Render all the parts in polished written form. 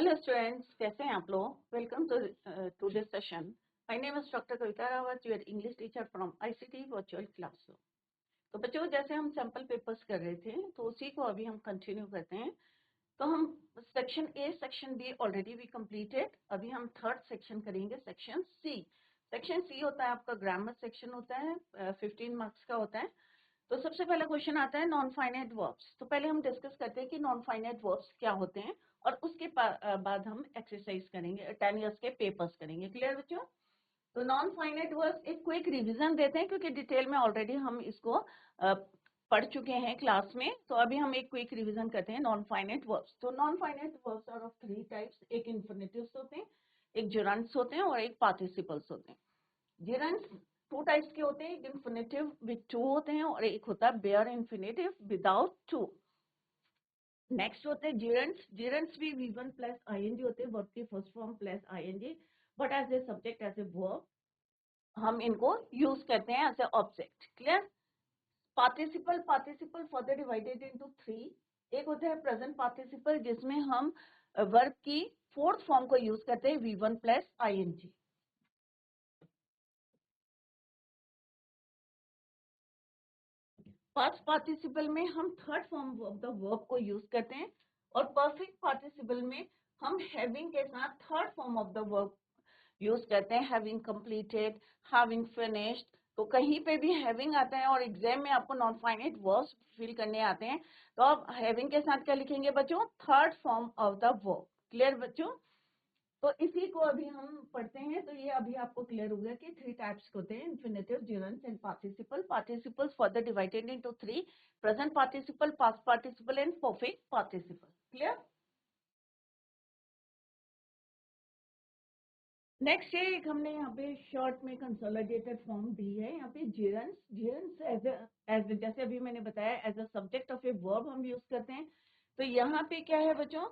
Hello students, कैसे हैं आप लोग? Welcome to this session. My name is Dr. Kavita Rawat, your English teacher from ICT Virtual Classroom. तो बच्चों जैसे हम सैम्पल पेपर्स कर रहे थे तो उसी को अभी हम कंटिन्यू करते हैं। तो हम section A section B already we completed, अभी हम थर्ड सेक्शन करेंगे, सेक्शन सी। सेक्शन सी होता है आपका ग्रामर सेक्शन होता है, 15 मार्क्स का होता है। तो सबसे पहला क्वेश्चन आता है नॉन फाइनाइट वर्ब्स। तो पहले हम डिस्कस करते हैं कि नॉन फाइनाइट वर्ब्स क्या होते हैं और उसके बाद हम एक्सरसाइज करेंगे, 10 इयर्स के पेपर्स करेंगे। क्लियर बच्चों? तो नॉन फाइनाइट वर्ब्स एक क्विक रिवीजन देते हैं क्योंकि डिटेल में ऑलरेडी हम इसको पढ़ चुके हैं क्लास में। तो अभी हम एक क्विक रिवीजन करते हैं नॉन फाइनाइट वर्ब्स। तो non finite verbs are of 3 types, एक इन्फिनेटिव्स होते हैं, एक gerunds होते हैं और एक पार्टिसिपल्स होते हैं। gerunds 2 टाइप्स के होते हैं, एक इन्फिनेटिव विद टू होते हैं और एक होता है bare infinitive without to. Next होते हैं gerunds। gerunds भी V1 प्लस ing होते हैं, वर्ब की first form plus ing, but as a subject as a verb हम इनको यूज करते हैं as a object. Clear? Participle, participle further divided into 3। एक होता है प्रेजेंट पार्टिसिपल जिसमें हम वर्ब की फोर्थ फॉर्म को यूज करते हैं V1 plus ing। Past participle में हम third form of the verb को यूज करते हैं और परफेक्ट पार्टिसिपल में हम हैविंग के साथ third form of the verb use करते हैं, हैविंग कंप्लीटेड, हैविंग फिनिश्ड। तो कहीं पे भी हैविंग आता है और एग्जाम में आपको नॉन फाइनाइट वर्ब्स फिल करने आते हैं तो आप हैविंग के साथ क्या लिखेंगे बच्चों? Third form of the verb. Clear बच्चों? तो इसी को अभी हम पढ़ते हैं। तो ये अभी आपको क्लियर हो गया कि 3 टाइप्स होते हैं, infinitive, gerunds and participle. Participles further divided into 3, present participle, past participle and perfect participle. Clear? Next है एक हमने यहाँ पे शॉर्ट में कंसोलिडेटेड फॉर्म दी है। यहाँ पे gerunds, gerunds एज जैसे अभी मैंने बताया as a subject of a verb हम यूज करते हैं। तो यहाँ पे क्या है बच्चों?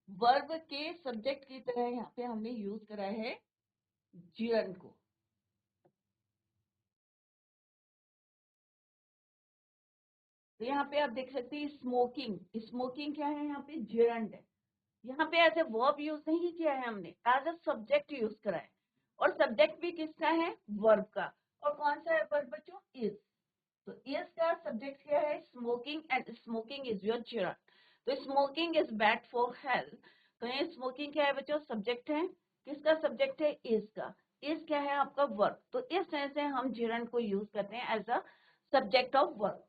वर्ब के सब्जेक्ट की तरह यहाँ पे हमने यूज करा है gerund को। तो यहाँ पे आप देख सकते हैं स्मोकिंग, स्मोकिंग क्या है? यहाँ पे gerund है। यहाँ पे एज ए वर्ब यूज नहीं किया है हमने, एज अ सब्जेक्ट यूज करा है। और सब्जेक्ट भी किसका है? वर्ब का। और कौन सा है वर्ब बच्चों? इज। तो इज का सब्जेक्ट क्या है? Smoking, and smoking is your gerund। तो smoking is bad for health. तो ये स्मोकिंग क्या है बच्चों? सब्जेक्ट है। किसका सब्जेक्ट है? इज का। इज क्या है? आपका वर्ब। तो इस तरह से हम gerund को यूज करते हैं as a subject of verb.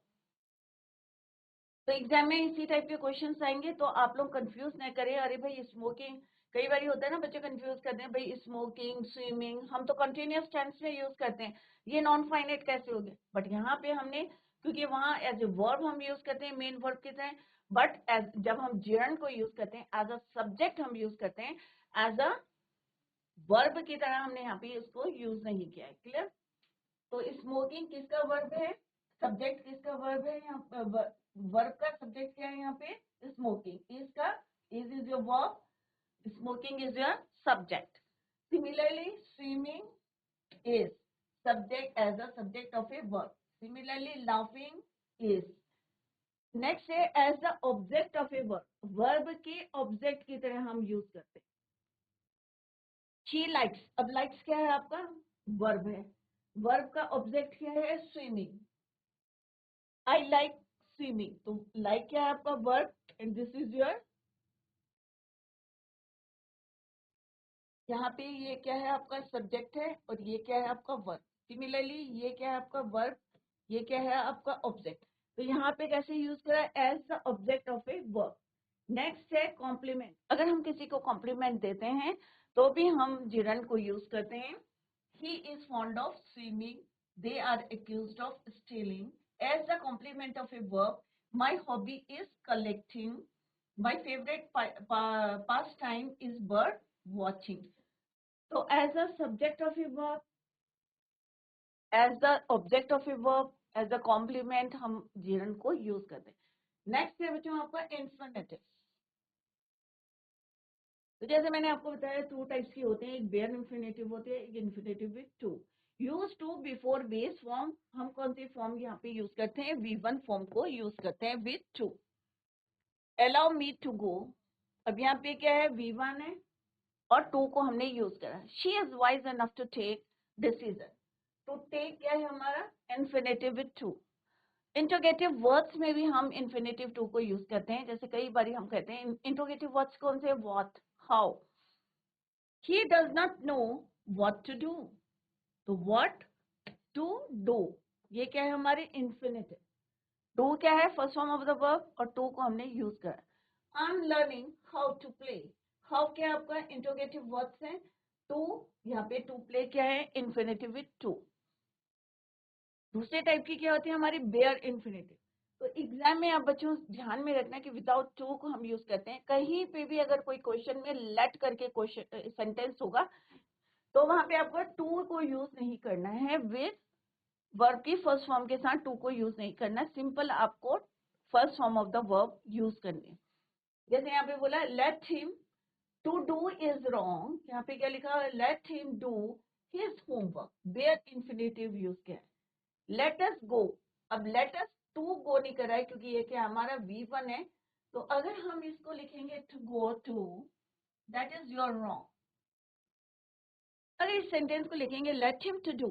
तो एग्जाम में इसी टाइप के क्वेश्चंस आएंगे तो आप लोग कंफ्यूज न करें, अरे भाई स्मोकिंग, कई बार होता है ना बच्चे कंफ्यूज करते हैं, भाई स्मोकिंग, स्विमिंग हम तो कंटिन्यूअस टेंस में यूज करते हैं, ये नॉन फाइनाइट कैसे हो गया? बट यहाँ पे हमने, क्योंकि वहां एज ए वर्ब हम यूज करते हैं मेन वर्ब की तरह, बट जब हम gerund को यूज करते हैं एज अ सब्जेक्ट हम यूज करते हैं, एज अ वर्ब की तरह हमने यहाँ पे इसको यूज नहीं किया है। क्लियर? तो स्मोकिंग किसका वर्ब है? सब्जेक्ट किसका वर्ब है? यहाँ वर्ब का सब्जेक्ट क्या है यहाँ पे? स्मोकिंग। इसका is your verb, smoking is your subject. Similarly swimming is subject as a subject of a verb. Similarly laughing is. Next है as the object of a verb, verb के object की तरह हम यूज करते हैं। She likes, अब likes क्या है? आपका वर्ब है। वर्ब का ऑब्जेक्ट क्या है? स्विमिंग। I like swimming. तो लाइक क्या है? आपका verb, and this is your, यहाँ पे ये क्या है? आपका सब्जेक्ट है और ये क्या है? आपका वर्ब। सिमिलरली ये क्या है? आपका वर्ब, ये क्या है? आपका ऑब्जेक्ट। तो यहाँ पे कैसे यूज करा? As the object of a verb. Next है कॉम्प्लीमेंट। अगर हम किसी को कॉम्प्लीमेंट देते हैं तो भी हम gerund को यूज करते हैं। He is fond of swimming, they are accused of stealing. As the complement of a verb, my hobby is collecting, my favourite pastime is bird watching. तो as a subject of a verb, as the object of a verb, as the complement हम gerund को use करते हैं। Next है बच्चों आपका infinitive. तो जैसे मैंने आपको बताया 2 टाइप्स के होते हैं, एक बेयर इन्फिनेटिव होते हैं, एक infinitive with to. Use to before base form, हम कौन सी फॉर्म यहाँ पे यूज करते हैं? V1 फॉर्म को यूज करते हैं with to. Allow me to go, अब यहाँ पे क्या है, V1 है और टू को हमने यूज करा। She is wise enough to take decision. To take क्या है हमारा, infinitive with to. Interrogative words में भी हम इन्फिनेटिव टू को यूज करते हैं। जैसे कई बार हम कहते हैं इंट्रोगेटिव वर्ड्स कौन से, what, how. He does not know what to do, तो व्हाट टू डू, ये क्या है हमारे इन्फिनेटिव। डू क्या है, first form of the verb, और टू को हमने यूज करा। I am learning how to play. How क्या है आपका इंट्रोगेटिव वर्ड्स है। टू, यहाँ पे टू प्ले क्या है, इन्फिनेटिव विथ टू। दूसरे टाइप की क्या होती है हमारी, बेयर इन्फिनेटिव। तो एग्जाम में आप बच्चों ध्यान में रखना कि विदाउट टू को हम यूज करते हैं। कहीं पे भी अगर कोई क्वेश्चन में लेट करके क्वेश्चन सेंटेंस होगा तो वहां पे आपको टू को यूज नहीं करना है। विद वर्ब की फर्स्ट फॉर्म के साथ टू को यूज नहीं करना, सिंपल आपको first form of the verb use करनी है। जैसे यहाँ पे बोला let him to do is wrong, यहाँ पे क्या लिखा है, let him do his homework. Bare infinitive use किया है। लेट अस गो, अब लेट अस टू गो नहीं कर रहा है क्योंकि ये क्या हमारा V1 है। तो अगर हम इसको लिखेंगे to go to, that is your wrong. अगर इस सेंटेंस को लिखेंगे लेट हिम टू डू,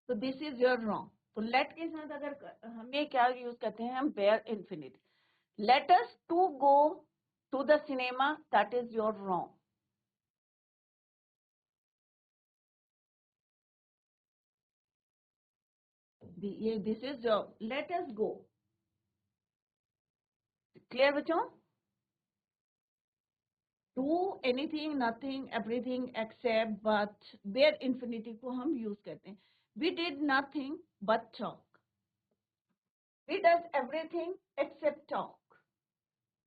तो दिस इज योर रॉन्ग। तो लेट के साथ अगर हमें क्या यूज करते हैं हम, bare infinite. Let us to go to the cinema, that is your wrong. ये this is your, let us go. Clear बच्चों। Do anything, nothing, everything except but, bare infinity को हम यूज करते हैं। We did nothing but talk, we does everything except talk.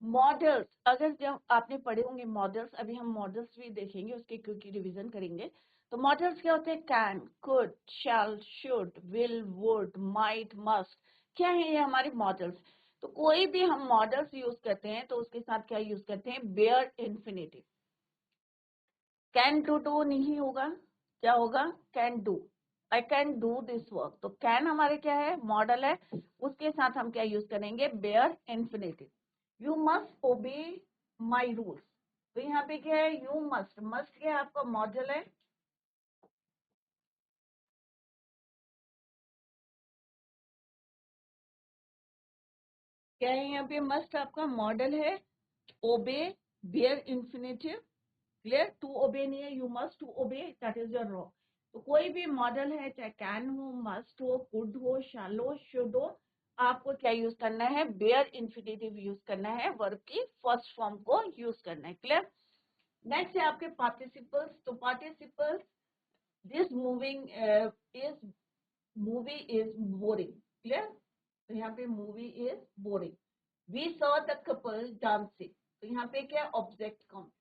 Modals, अगर जब आपने पढ़े होंगे मॉडल्स, अभी हम मॉडल्स भी देखेंगे, उसके क्योंकि रिवीजन करेंगे। तो मॉडल्स क्या होते हैं, can, could, shall, should, will, would, might, must, क्या है ये हमारे मॉडल्स। तो कोई भी हम मॉडल्स यूज करते हैं तो उसके साथ क्या यूज करते हैं, bare infinitive. Can to do नहीं होगा, क्या होगा, can do. I can do this work. तो कैन हमारे क्या है, मॉडल है, उसके साथ हम क्या यूज करेंगे, बेयर इन्फिनिटिव। यू मस्ट ओबे माई रूल्स। तो यहाँ पे क्या है, यू मस्ट, मस्ट क्या है आपका मॉडल है। क्या है यहाँ पे, मस्ट आपका मॉडल है। ओबे, bear infinitive. Clear, to obey नहीं है, you must to obey, that is your raw. तो कोई भी मॉडल है, चाहे कैन हो, मस्ट हो, कुड हो, शैल हो, शुड हो, आपको क्या यूज करना है, बेयर इन्फिनिटिव यूज करना है, वर्ब की फर्स्ट फॉर्म को यूज करना है। क्लियर। नेक्स्ट है आपके पार्टिसिपल्स। तो participles, this moving is, movie is boring. Clear. तो यहाँ पे movie is boring. We saw the couple dancing. तो यहाँ पे क्या, ऑब्जेक्ट कौन,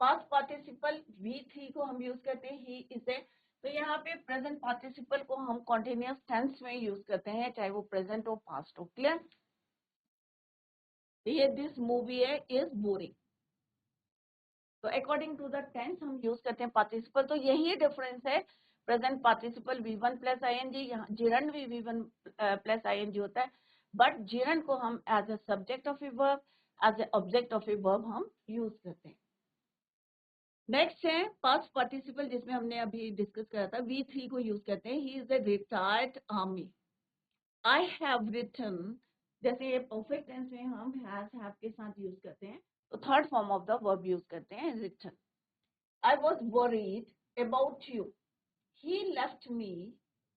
पास्ट पार्टिसिपल V3 को हम यूज करते हैं, ही इज ए। तो यहाँ पे प्रेजेंट पार्टिसिपल को हम कॉन्टिन्यूअस टेंस में यूज करते हैं, चाहे वो प्रेजेंट हो, पास्ट हो। क्लियर। ये दिस मूवी है इज बोरिंग। तो अकॉर्डिंग टू द टेंस हम यूज करते हैं पार्टिसिपल। तो यही डिफरेंस है, present participle V1 plus ING, यहाँ जिरंड भी V1 प्लस ING होता है, बट जिरंड को हम as a subject of a verb, as a object of a verb हम यूज करते हैं। नेक्स्ट है पास्ट पार्टिसिपल, जिसमें हमने अभी डिस्कस करा था, V3 को यूज करते हैं। He is a retired army. I have written, जैसे ये परफेक्ट टेंस में हम हैव के साथ यूज करते हैं, तो third form of the verb use करते हैं, written. I was worried about you, he left me,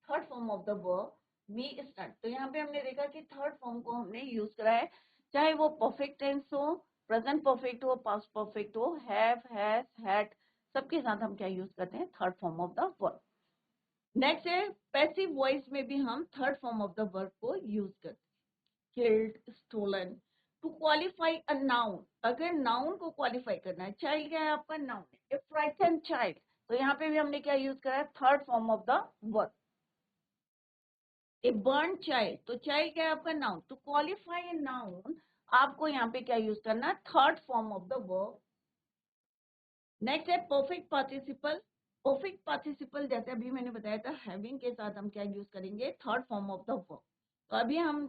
third form of the verb me start. तो यहाँ पे हमने देखा कि थर्ड फॉर्म को हमने यूज करा है, चाहे वो परफेक्ट टेंस हो, प्रेजेंट परफेक्ट हो, पास्ट परफेक्ट हो, हैव, हैज, हैड, सबके साथ हम क्या यूज करते हैं, third form of the verb. Next है पैसिव वॉइस में भी हम third form of the verb को यूज करते हैं, killed, stolen. To qualify a noun, अगर नाउन को क्वालिफाई करना है, चाइल्ड क्या है आपका, नाउन है, ए फ्राइटन चाइल्ड। तो यहाँ पे भी हमने क्या यूज करा है, third form of the verb. A burn child, तो चाइल्ड क्या है आपका, noun. To qualify a noun, आपको यहाँ पे क्या यूज करना है, third form of the verb. Next है परफेक्ट पार्टिसिपल। परफेक्ट पार्टिसिपल जैसे अभी मैंने बताया था, हैविंग के साथ हम क्या यूज करेंगे, third form of the verb. तो अभी हम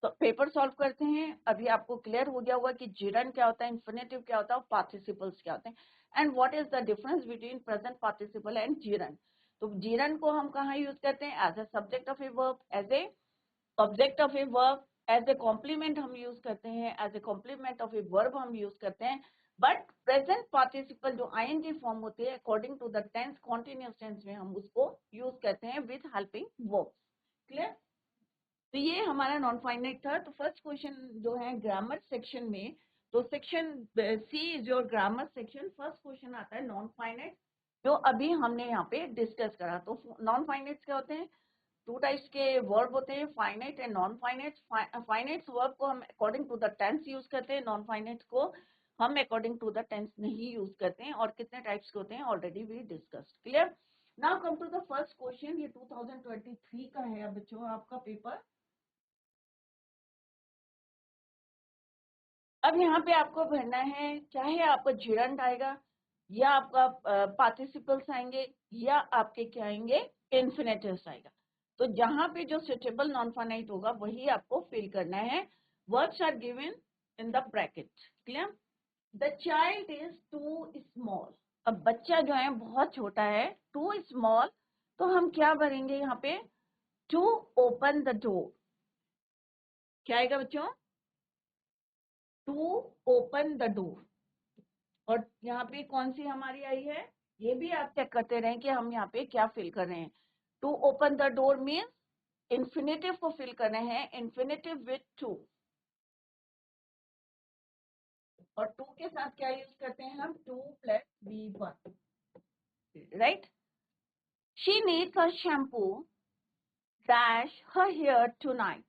तो पेपर सॉल्व करते हैं। अभी आपको क्लियर हो गया होगा कि जिरंड क्या होता है, इन्फिनेटिव क्या होता है और पार्टिसिपल्स क्या होते हैं, and what is the difference between present participle and gerund. तो जिरंड को हम कहाँ यूज करते हैं, as a subject of a verb, as a object of a verb, as a complement हम यूज करते हैं, as a complement of a verb हम यूज करते हैं। बट प्रेजेंट पार्टिसिपल जो आईएनजी फॉर्म होती है, according to the tense, continuous tense में हम उसको यूज करते हैं विद हेल्पिंग वर्ब्स। क्लियर। तो ये हमारा नॉन फाइनाइट था। तो फर्स्ट क्वेश्चन जो है ग्रामर सेक्शन में, तो section C is your grammar section. First question आता है नॉन फाइनाइट, जो अभी हमने यहाँ पे डिस्कस करा। तो नॉन फाइनाइट्स क्या होते हैं, टू टाइप्स के वर्ब होते हैं, finite and non finite. Finite verb को हम according to the tense use करते हैं, नॉन फाइनाइट को हम अकॉर्डिंग टू द टेंस नहीं यूज करते हैं। और कितने टाइप्स के होते हैं already we discussed. Clear. Now come to the first question. ये 2023 का है बच्चों आपका पेपर। अब यहाँ पे आपको भरना है, चाहे आपका जिरंड आएगा या आपका पार्टिसिपल्स आएंगे या आपके क्या आएंगे, इन्फिनेटिव्स आएगा। तो जहां पे जो सुटेबल नॉन फाइनाइट होगा वही आपको फिल करना है। Words are given in the bracket. Clear. The child is too small. अब बच्चा जो है बहुत छोटा है, टू स्मॉल, तो हम क्या भरेंगे यहाँ पे, टू ओपन द डोर। क्या आएगा बच्चों, टू ओपन द डोर। और यहाँ पे कौन सी हमारी आई है, ये भी आप चेक करते रहें कि हम यहाँ पे क्या फिल कर रहे हैं। To open the door means infinitive को फिल कर रहे हैं, इन्फिनेटिव विथ टू। और टू के साथ क्या यूज करते हैं हम, to plus V1, right. She needs a shampoo dash her hair tonight.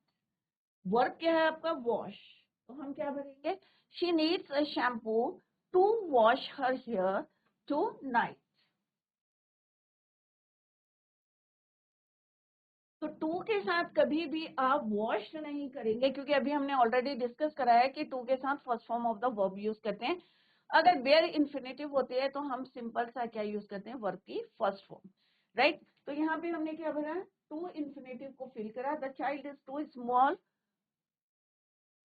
Verb क्या है आपका, वॉश। तो हम क्या भरेंगे, she needs a shampoo to wash her hair tonight. तो टू के साथ कभी भी आप वॉश नहीं करेंगे, क्योंकि अभी हमने ऑलरेडी डिस्कस करा है कि टू के साथ first form of the verb use करते हैं। अगर वेयर इन्फिनेटिव होती है तो हम सिंपल सा क्या यूज करते हैं, वर्ब की फर्स्ट फॉर्म, राइट। तो यहाँ पे हमने क्या भरा, टू इन्फिनेटिव को फिल करा। The child is too small,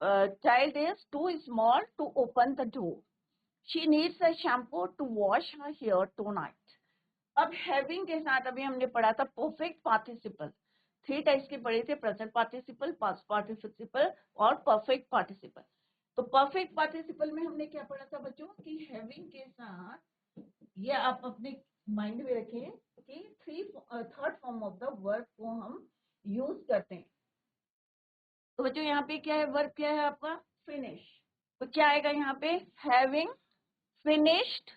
child is too small to open the door. She needs a shampoo to wash her hair tonight. अब हैविंग के साथ अभी हमने पढ़ा था परफेक्ट पार्टिसिपल। थ्री टाइप्स के पढ़े थे, प्रेजेंट पार्टिसिपल, पास्ट पार्टिसिपल और परफेक्ट पार्टिसिपल। तो परफेक्ट पार्टिसिपल में हमने क्या पढ़ा था बच्चों, कि हैविंग के साथ, ये आप अपने माइंड में रखें कि third form of the verb को हम यूज करते हैं। तो बच्चों यहाँ पे क्या है, वर्ब क्या है आपका, फिनिश। तो क्या आएगा यहाँ पे, हैविंग फिनिश्ड,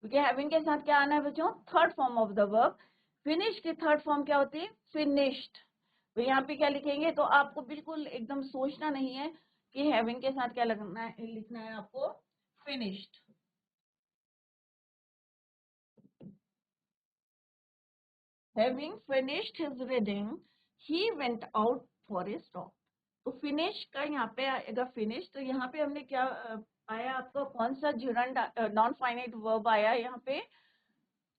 क्योंकि हैविंग के साथ क्या आना है बच्चों, third form of the verb. Finish की थर्ड फॉर्म क्या होती है, फिनिश्ड। तो यहाँ पे क्या लिखेंगे, तो आपको बिल्कुल एकदम सोचना नहीं है कि हैविंग के साथ क्या लगना है, लिखना है आपको finished. Having finished his reading, he went out for a stroll. तो फिनिश का यहाँ पे आएगा फिनिश। तो यहाँ पे हमने क्या आया आपका, कौन सा जिरंड नॉन फाइनाइट वर्ब आया यहाँ पे,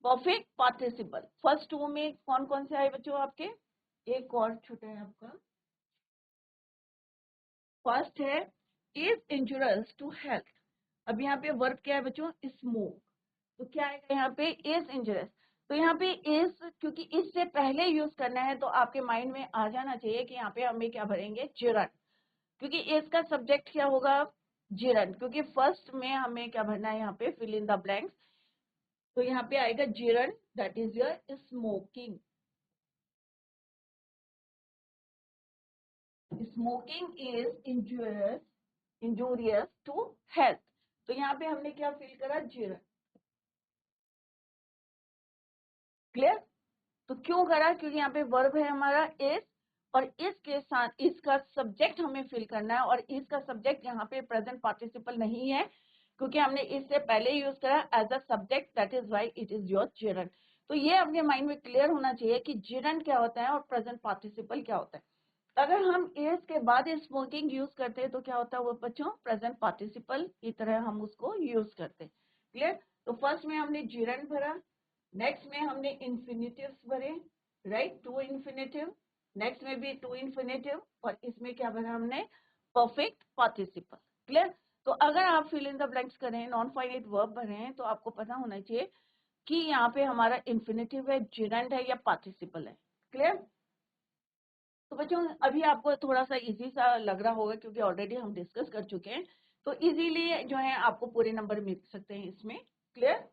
परफेक्ट पार्टिसिपल। फर्स्ट टू में कौन कौन से आए बच्चों आपके, एक और छोटा है आपका। फर्स्ट है इज इंजुरियस टू हेल्थ। अब यहाँ पे वर्ब क्या है बच्चों, स्मोक। तो क्या आएगा यहाँ पे, इज इंजुरियस। तो यहाँ पे इज, क्योंकि इससे पहले यूज करना है तो आपके माइंड में आ जाना चाहिए कि यहाँ पे हमें क्या भरेंगे, जिरंड। क्योंकि इसका सब्जेक्ट क्या होगा, जिरंड, क्योंकि फर्स्ट में हमें क्या भरना है यहाँ पे, फिल इन द ब्लैंक्स। तो यहाँ पे आएगा gerund, that is your smoking. Smoking is injurious to health. तो यहाँ पे हमने क्या फील करा, जिरंड। क्लियर। तो क्यों करा, क्योंकि यहाँ पे वर्ब है हमारा इज, और इसके साथ इसका सब्जेक्ट हमें फिल करना है, और इसका सब्जेक्ट यहाँ पे प्रेजेंट पार्टिसिपल नहीं है, क्योंकि हमने इससे पहले यूज करा as a subject, that is why it is your gerund. तो ये अपने माइंड में क्लियर होना चाहिए कि जिरंड क्या होता है और प्रेजेंट पार्टिसिपल क्या होता है। अगर हम इज के बाद स्मोकिंग यूज करते हैं तो क्या होता है वो बच्चों, प्रेजेंट पार्टिसिपल की तरह हम उसको यूज करते हैं। क्लियर। तो फर्स्ट में हमने जिरंड भरा, नेक्स्ट में हमने इन्फिनेटिव्स भरे, राइट, टू इन्फिनेटिव। नेक्स्ट में भी टू इन्फिनेटिव, और इसमें क्या भरा हमने, परफेक्ट पार्टिसिपल। क्लियर। तो अगर आप फिल इन द ब्लैंक्स करें, नॉन फाइनाइट वर्ब भरे हैं, तो आपको पता होना चाहिए कि यहाँ पे हमारा इन्फिनेटिव है, जिरंड है, या पार्टिसिपल है। क्लियर। तो बच्चों अभी आपको थोड़ा सा इजी सा लग रहा होगा, क्योंकि ऑलरेडी हम डिस्कस कर चुके हैं, तो इजीली जो है आपको पूरे नंबर मिल सकते हैं इसमें। क्लियर।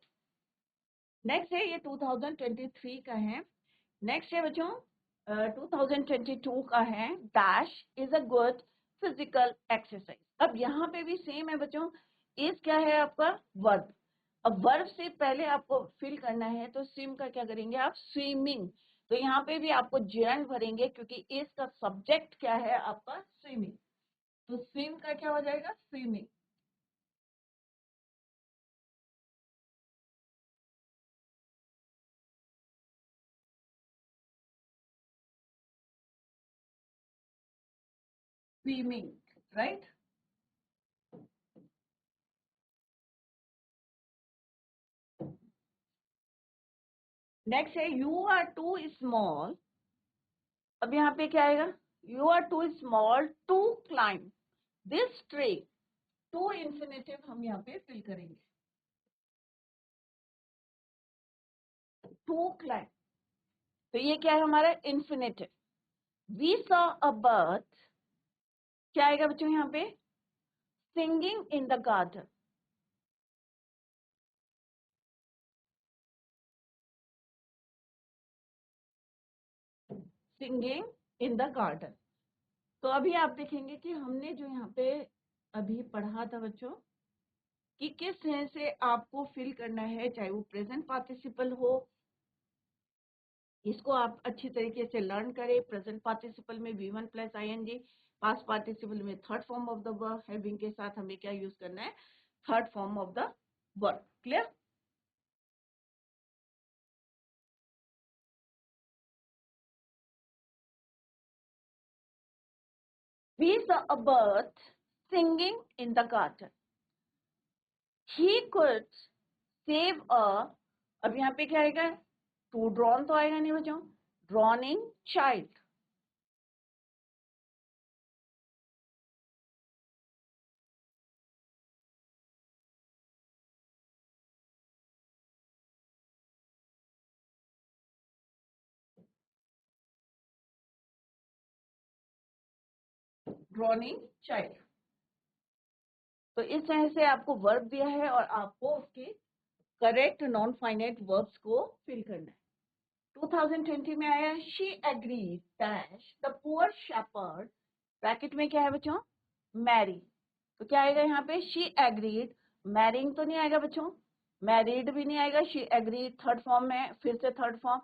नेक्स्ट है ये 2023 का है। नेक्स्ट है बच्चों 2022 का है, dash is a good physical exercise. अब यहाँ पे भी सेम है बच्चों, इज क्या है आपका, वर्ब। अब वर्ब से पहले आपको फिल करना है, तो स्विम का क्या करेंगे आप, स्विमिंग। तो यहाँ पे भी आपको जिरंड भरेंगे, क्योंकि इज का सब्जेक्ट क्या है आपका, स्विमिंग। तो स्विम का क्या हो जाएगा, स्विमिंग। Swimming, right. नेक्स्ट है यू आर टू स्मॉल। अब यहाँ पे क्या आएगा, you are too small to climb this tree. To infinitive हम यहाँ पे फिल करेंगे, टू क्लाइंब। तो ये क्या है हमारा infinitive. We saw a bird, क्या आएगा बच्चों यहाँ पे, singing in the garden. Singing in the garden. तो अभी आप देखेंगे कि हमने जो यहाँ पे अभी पढ़ा था बच्चों, कि किस तरह से आपको फिल करना है, चाहे वो प्रेजेंट पार्टिसिपल हो, इसको आप अच्छी तरीके से लर्न करें। प्रेजेंट पार्टिसिपल में V1 plus ING, past participle में third form of the verb, having के साथ हमें क्या यूज करना है, third form of the verb. Clear. We saw a bird singing in the garden. He could save a, अब यहाँ पे क्या आएगा, टू ड्रॉन तो आएगा नहीं बच्चों, ड्रॉनिंग चाइल्ड। Drowning child. तो इस तरह से आपको वर्ब दिया है, और आपको उसके करेक्ट नॉन फाइनाइट वर्ब्स को फिल करना है। 2020 में आया, she agreed dash the poor shepherd, bracket में क्या है बच्चों, मैरी। तो क्या आएगा यहाँ पे, शी एग्रीड, मैरिंग तो नहीं आएगा बच्चों, मैरिड भी नहीं आएगा, शी एग्रीड थर्ड फॉर्म में, फिर से third form,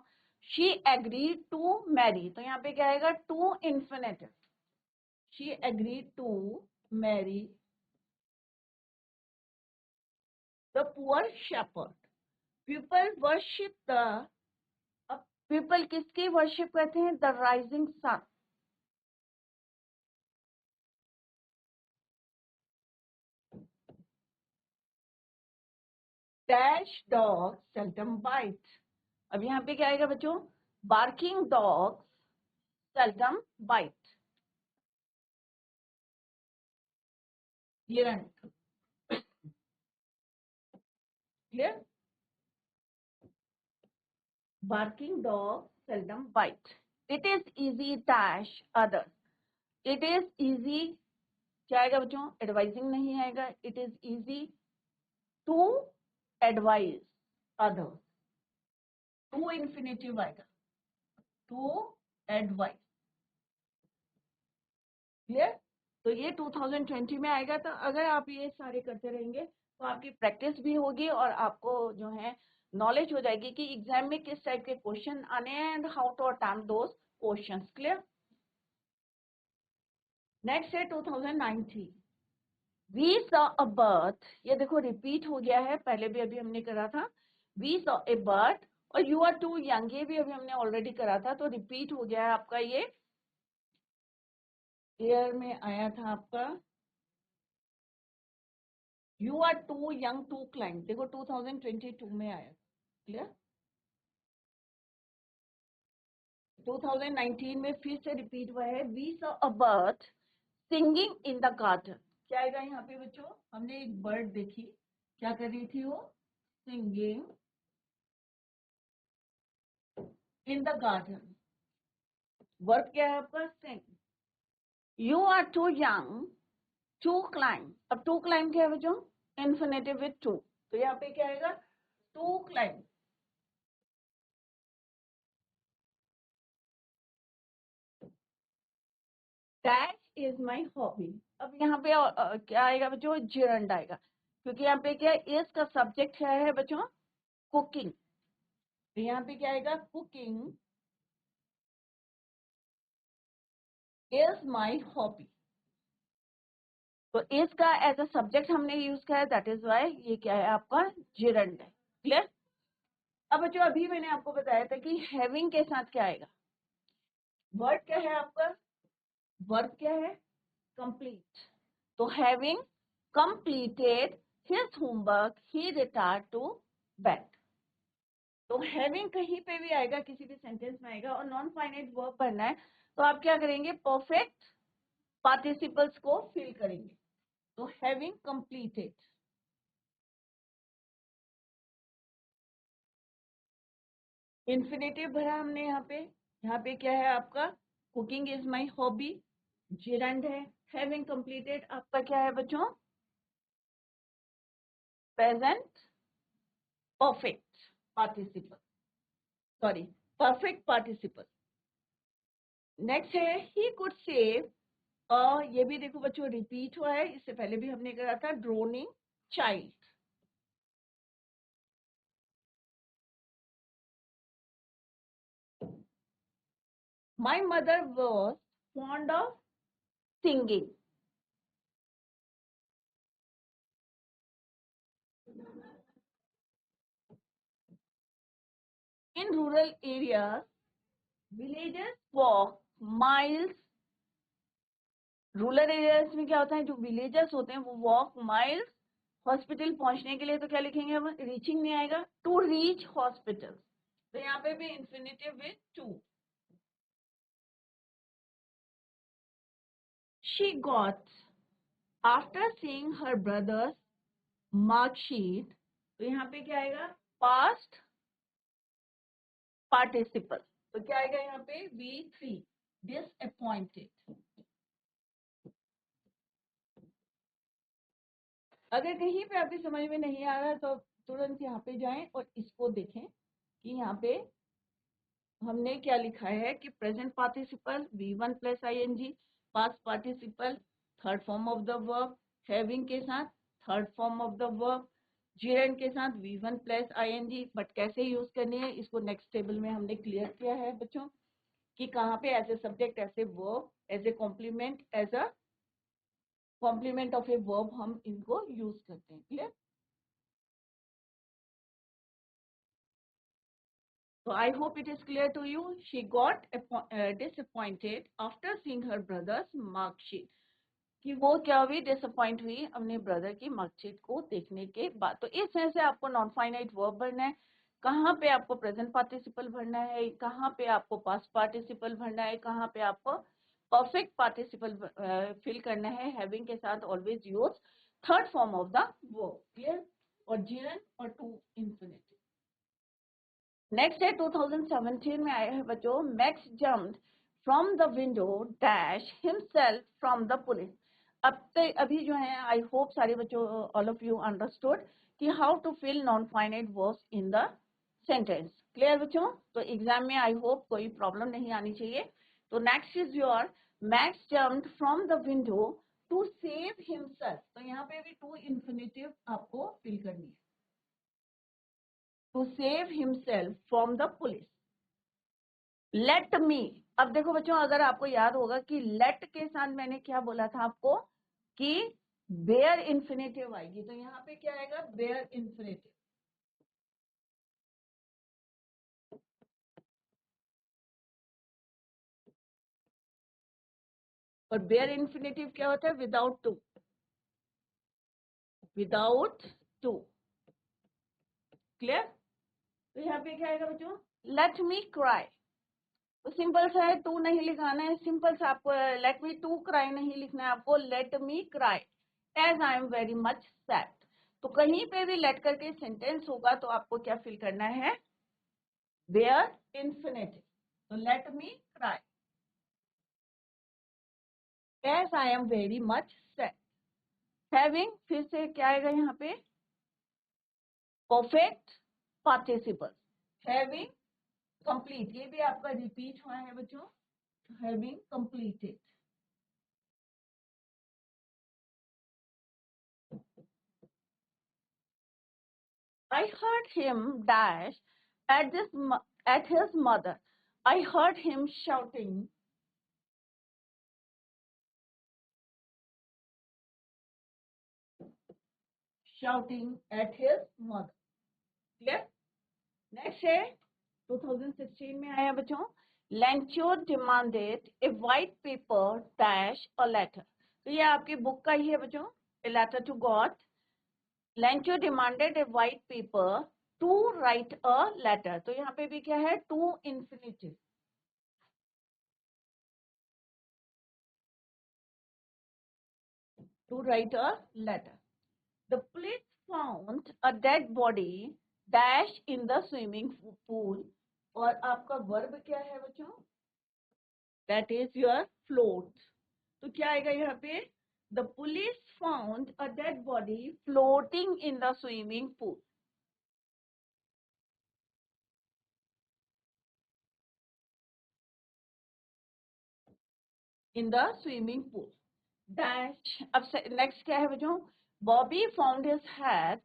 she agreed to marry. तो यहाँ पे क्या आएगा, to infinitive, she agreed to marry the poor shepherd. People worship the, अब पीपल किसकी वर्शिप करते हैं, the rising sun. Dash dog seldom bite. अब यहाँ पे क्या आएगा बच्चों, barking dog seldom bite. Clear. Barking dog seldom bite. It is easy dash others. It is easy क्या आएगा बच्चों, एडवाइजिंग नहीं आएगा, it is easy to advise others. To infinitive आएगा, टू एडवाइज। क्लियर। तो ये 2020 में आएगा। तो अगर आप ये सारे करते रहेंगे, तो आपकी प्रैक्टिस भी होगी, और आपको जो है नॉलेज हो जाएगी कि एग्जाम में किस टाइप के क्वेश्चन आने हैं, and how to attempt those questions. Clear. Next है 2019, वी सॉ अ बर्ड। ये देखो रिपीट हो गया है, पहले भी अभी हमने करा था, वी सॉ ए बर्ड, और यू आर टू यंग, ये भी अभी हमने ऑलरेडी करा था, तो रिपीट हो गया है आपका। ये ईयर में आया था आपका, you are too young to climb, देखो 2022 में आया। क्लियर। 2019 में फिर से रिपीट हुआ है, we saw a bird singing in the garden. क्या आएगा यहाँ पे बच्चों? हमने एक बर्ड देखी, क्या कर रही थी वो? Singing in the garden. Verb क्या है आपका? Sing. You are too young to climb. अब टू क्लाइंब क्या है बच्चों? इन्फिनेटिव विथ टू, तो यहाँ पे क्या आएगा? To climb. That is my hobby. अब यहाँ पे क्या आएगा बच्चों? जिरंड आएगा, क्योंकि यहाँ पे क्या इज का सब्जेक्ट क्या है बच्चों? कुकिंग। तो यहाँ पे क्या आएगा? Cooking is my hobby. तो इज का एज अ सब्जेक्ट हमने यूज किया है, दैट इज वाई ये क्या है आपका? जिरंड है। क्लियर? अब बच्चों अभी मैंने आपको बताया था कि हैविंग के साथ क्या आएगा? वर्ड क्या है आपका? वर्ब क्या है? कंप्लीट। तो having completed his homework he retired to bed. तो हैविंग कहीं पे भी आएगा, किसी भी सेंटेंस में आएगा और नॉन फाइनाइट वर्ब बनना है, तो आप क्या करेंगे? परफेक्ट पार्टिसिपल्स को फिल करेंगे। तो हैविंग कंप्लीटेड, इन्फिनेटिव भरा हमने यहाँ पे। यहाँ पे क्या है आपका? Cooking is my hobby, gerund है। हैविंग कंप्लीटेड आपका क्या है बच्चों? Present perfect participle, sorry perfect participle. Next है ही कुड सेव। ये भी देखो बच्चों रिपीट हुआ है, इससे पहले भी हमने करा था, droning child. My mother was fond of singing. In rural areas villages walk miles. Rural areas में क्या होता है? जो विलेजेस होते हैं वो वॉक माइल्स हॉस्पिटल पहुंचने के लिए। तो क्या लिखेंगे हम? रीचिंग नहीं आएगा, टू रीच हॉस्पिटल। तो यहाँ पे भी infinitive with to. She got after seeing her brothers marksheet. तो यहाँ पे क्या आएगा? Past participle. तो क्या आएगा यहाँ पे? V3 disappointed. अगर कहीं पे आपकी समझ में नहीं आ रहा तो तुरंत यहाँ पे जाएं और इसको देखें कि यहाँ पे हमने क्या लिखा है कि present participle V1 plus ING, past participle third form of the verb, having के साथ third form of the verb, gerund के साथ V1 प्लस ING। बट कैसे यूज करनी है इसको नेक्स्ट टेबल में हमने क्लियर किया है बच्चों, कि कहाँ पे as a subject, as a verb, as a complement, as a complement of a verb हम इनको यूज करते हैं। Clear? So I hope it is clear to you. She got disappointed after seeing her brother's mark sheet. कि वो क्या हुई? Disappoint हुई अपने ब्रदर की मार्कशीट को देखने के बाद। तो इस तरह से आपको नॉन फाइनाइट वर्ब भरना है। कहाँ पे आपको प्रेजेंट पार्टिसिपल भरना है, कहाँ पे आपको पास्ट पार्टिसिपल भरना है, कहाँ पे आपको परफेक्ट पार्टिसिपल फिल करना है। हैविंग के साथ always use third form of the verb. Clear? और जीरन और टू इंफिनिटी। नेक्स्ट है 2017 में आया है बच्चों, Max jumped from the window dash himself from the police. अब तक अभी जो है, आई होप सारे बच्चों, ऑल ऑफ यू अंडरस्टूड कि how to fill non finite verbs in the sentence. Clear बच्चों? तो एग्जाम में आई होप कोई प्रॉब्लम नहीं आनी चाहिए। तो next is your Max jumped from the window to save himself. तो यहाँ पे भी टू इंफिनिटिव आपको फिल करनी है, to save himself from the police. Let me. अब देखो बच्चों, अगर आपको याद होगा कि लेट के साथ मैंने क्या बोला था आपको कि बेयर इंफिनिटिव आएगी, तो यहाँ पे क्या आएगा? Bare infinitive. और बेयर इंफिनिटिव क्या होता है? Without to, without to. Clear? तो यहाँ पे क्या आएगा बच्चों? Let me cry. तो सिंपल सा है, टू नहीं लिखाना है, सिंपल सा आपको लेट मी टू क्राई नहीं लिखना है, आपको let me cry as I am very much sad. तो कहीं पे भी लेट करके सेंटेंस होगा तो आपको क्या फिल करना है, वेयर इंफिनिटिव। तो let me cry as I am very much sad. Having फिर से क्या आएगा यहाँ पे, परफेक्ट पार्टिसिपल। हैविंग कंप्लीट, ये भी आपका रिपीट हुआ है बच्चों, having completed. I heard him dash at at his mother. I heard him shouting. Shouting at his mother. Clear? Next है 2016 में आया बच्चों, Lencho demanded a white paper dash a letter. तो ये आपकी बुक का ही है बच्चों, a letter to God. Lencho demanded a white paper to write a letter. तो यहाँ पे भी क्या है, to infinitive. To write a letter. The police found a dead body dash in the swimming pool. और आपका वर्ब क्या है बच्चों, that is your float. तो क्या आएगा यहाँ पे, the police found a dead body floating in the swimming pool. In the swimming pool dash. अब नेक्स्ट क्या है बच्चों, Bobby found his hat.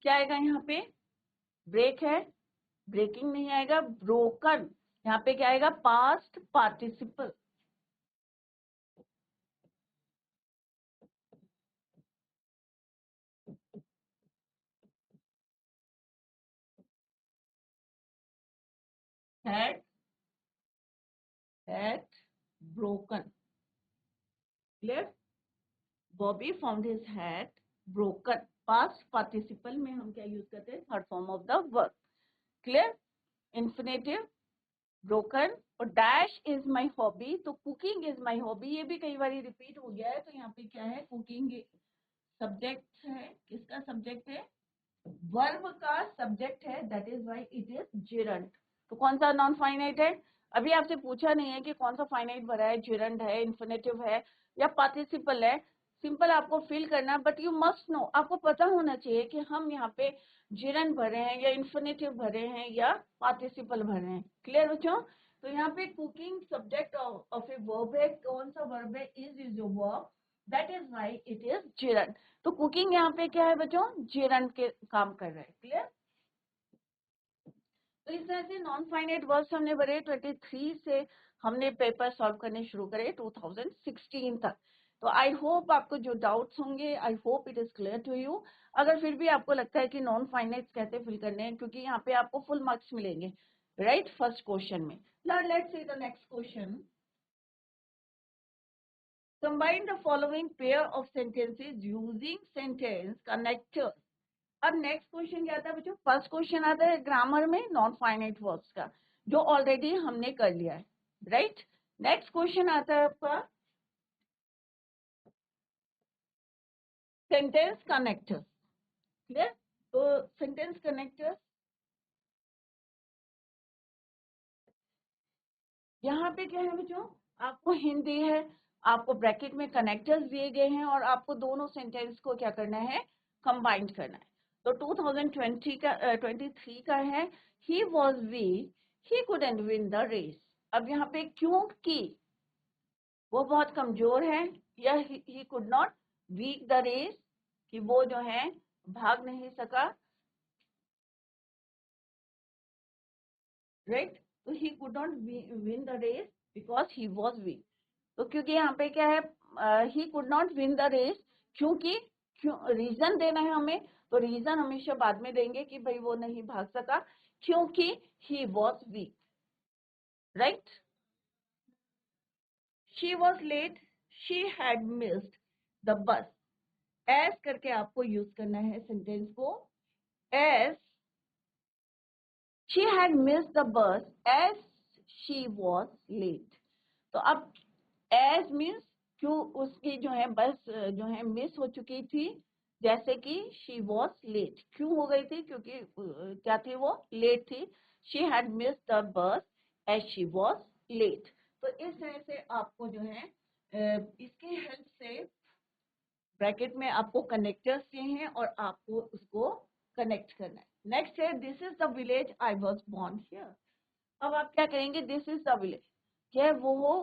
क्या आएगा यहाँ पे, ब्रेक है, ब्रेकिंग नहीं आएगा, ब्रोकन। यहाँ पे क्या आएगा, past participle. had broken. Clear? Bobby found his hat broken. Past participle में हम क्या यूज करते हैं, third form of the verb. Clear? Infinitive, broken और डैश इज माई हॉबी. तो कुकिंग इज माई हॉबी, ये भी कई बार रिपीट हो गया है. तो यहाँ पे क्या है, कुकिंग सब्जेक्ट है, किसका सब्जेक्ट है, वर्ब का सब्जेक्ट है, that is why it is gerund. तो कौन सा नॉन फाइनाइट है, अभी आपसे पूछा नहीं है कि कौन सा फाइनाइट भरा है, जिरंट है, इन्फिनेटिव है या पार्टिसिपल है. सिंपल आपको फिल करना, बट यू मस्ट नो, आपको पता होना चाहिए कि हम यहाँ पे जिरंट भरे हैं या इन्फिनेटिव भरे हैं या पार्टिसिपल भरे हैं. क्लियर बच्चों? तो यहाँ पे cooking subject of a verb है, कौन सा वर्ब है, is your verb, that is why it is gerund. तो कुकिंग यहाँ पे क्या है बच्चों, जिरंट के काम कर रहा है. क्लियर? तो इस तरह से नॉन फाइनाइट वर्ड्स हमने भरे. 23 से हमने पेपर सॉल्व करने शुरू करे 2016 तक. तो आई होप आपको जो डाउट्स होंगे, I hope it is clear to you. अगर फिर भी आपको लगता है कि नॉन फाइनाइट कैसे फिल करने हैं, क्योंकि यहाँ पे आपको फुल मार्क्स मिलेंगे, राइट, फर्स्ट क्वेश्चन में. Let's see the next question. Combine the following pair of sentences using sentence connectors. अब नेक्स्ट क्वेश्चन क्या आता है बच्चों, फर्स्ट क्वेश्चन आता है ग्रामर में नॉन फाइनाइट वर्ब्स का, जो ऑलरेडी हमने कर लिया है, राइट. नेक्स्ट क्वेश्चन आता है आपका सेंटेंस कनेक्टर्स. क्लियर? तो सेंटेंस कनेक्टर्स यहाँ पे क्या है बच्चों, आपको हिंदी है, आपको ब्रैकेट में कनेक्टर्स दिए गए हैं और आपको दोनों सेंटेंस को क्या करना है, कंबाइन करना है. तो 2020 का 23 का है, he was weak, he couldn't win the race. अब यहाँ पे क्योंकि वो बहुत कमजोर है, या he could not weak the race, कि वो जो है भाग नहीं सका, राइट. तो he could not win the race because he was weak. तो क्योंकि यहाँ पे क्या है, he could not win the race, क्योंकि रीजन देना है हमें, तो रीजन हमेशा बाद में देंगे कि भाई वो नहीं भाग सका क्योंकि he was weak, right. She was late, she had missed the bus. As करके आपको यूज करना है सेंटेंस को, as she had missed the bus, as she was late. तो अब एज मीन्स क्यों उसकी जो है बस जो है मिस हो चुकी थी, जैसे कि शी वॉज लेट, क्यों हो गई थी, क्योंकि क्या थी, वो लेट थी। She had miss the bus as she was late. तो इस तरह से आपको जो है इसकी हेल्प से ब्रैकेट में आपको कनेक्टर्स चाहिए और आपको उसको कनेक्ट करना है। नेक्स्ट है this is the village I was born here. अब आप क्या करेंगे, दिस इज द विलेज, क्या वो हो,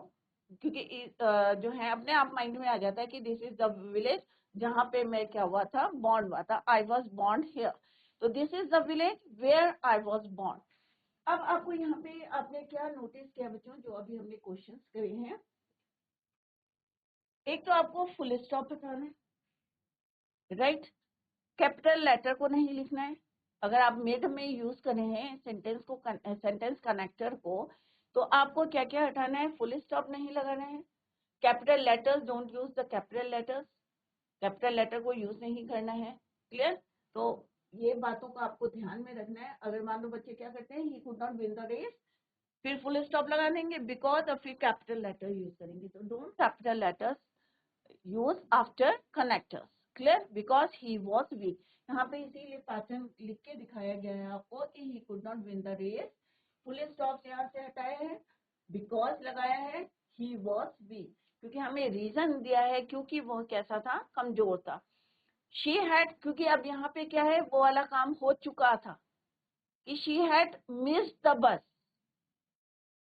क्योंकि जो है अपने आप माइंड में आ जाता है कि दिस इज द विलेज जहाँ पे मैं क्या हुआ था, बॉर्न हुआ था, आई वॉज बॉर्न हियर। तो this is the village where I was born. अब आपको यहाँ पे आपने क्या नोटिस किया बच्चों, जो अभी हमने क्वेश्चंस करे हैं, एक तो आपको फुल स्टॉप बताना है, राइट। कैपिटल लेटर को नहीं लिखना है। अगर आप मिड में यूज कर रहे हैं सेंटेंस को, सेंटेंस कनेक्टर को, तो आपको क्या क्या हटाना है, फुल स्टॉप नहीं लगाना है। Capital letters, don't use the capital letters, capital letter को यूज नहीं करना है। क्लियर। तो ये बातों को आपको ध्यान में रखना है। अगर मान लो बच्चे क्या करते हैं, he could not win the race, फिर फुल स्टॉप लगा देंगे बिकॉज, और फिर कैपिटल लेटर यूज करेंगे। तो don't capital letters use after connectors, clear, because he was weak। यहाँ पे इसीलिए पैटर्न लिख के दिखाया गया है आपको कि he could not win the race। Full stop यहाँ से हटाया है, because लगाया है, he was weak, क्योंकि हमें रीजन दिया है क्योंकि वो कैसा था, कमजोर था। she had, क्योंकि अब यहाँ पे क्या है, वो वाला काम हो चुका था कि she had missed the bus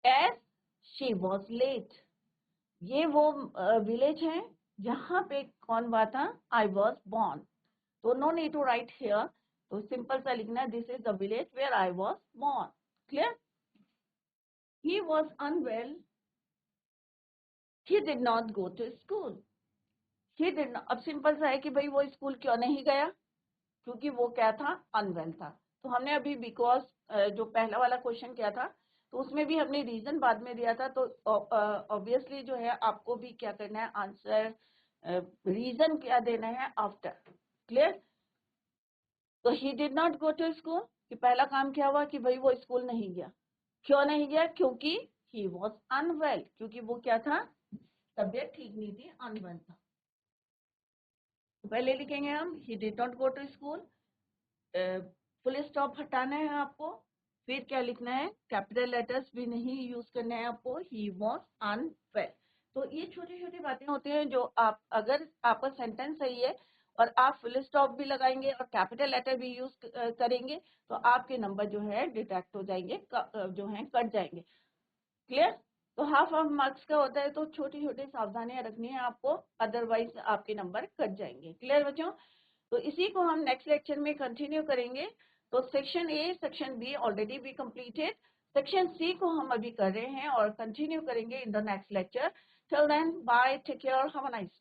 as she was late। ये वो विलेज है जहाँ पे कौन हुआ था, आई वॉज बॉर्न। तो no need to write here, तो सिंपल सा लिखना, this is the village where I was born. Clear. He was unwell, he did not go to school. He did not, अब सिंपल सा है कि भाई वो स्कूल क्यों नहीं गया, क्योंकि वो क्या था, अनवेल था। तो हमने अभी बिकॉज जो पहला वाला क्वेश्चन किया था, तो उसमें भी हमने रीजन बाद में दिया था। तो ऑब्वियसली जो है आपको भी क्या करना है, आंसर रीजन क्या देना है आफ्टर। क्लियर। तो he did not go to school, कि पहला काम क्या हुआ कि भाई वो स्कूल नहीं गया। क्यों नहीं गया, क्योंकि ही वॉज अनवेल, क्योंकि वो क्या था, तबियत ठीक नहीं थी, अनवेल था। तो पहले लिखेंगे हम he did not go to school, full stop हटाना है आपको। फिर क्या लिखना है, कैपिटल लेटर्स भी नहीं यूज करना है आपको, ही वॉज अनवेल। तो ये छोटी छोटी बातें होती हैं जो आप, अगर आपका सेंटेंस सही है और आप फुल स्टॉप भी लगाएंगे और कैपिटल लेटर भी यूज करेंगे, तो आपके नंबर जो है डिटेक्ट हो जाएंगे, जो है कट जाएंगे। क्लियर। तो हाफ ऑफ मार्क्स का होता है, तो छोटी छोटी सावधानियां रखनी है आपको, अदरवाइज आपके नंबर कट जाएंगे। क्लियर बच्चों। तो इसी को हम नेक्स्ट लेक्चर में कंटिन्यू करेंगे। तो section A, section B already भी कंप्लीटेड, सेक्शन सी को हम अभी कर रहे हैं और कंटिन्यू करेंगे in the next lecture. Till then bye, take care, have a nice day.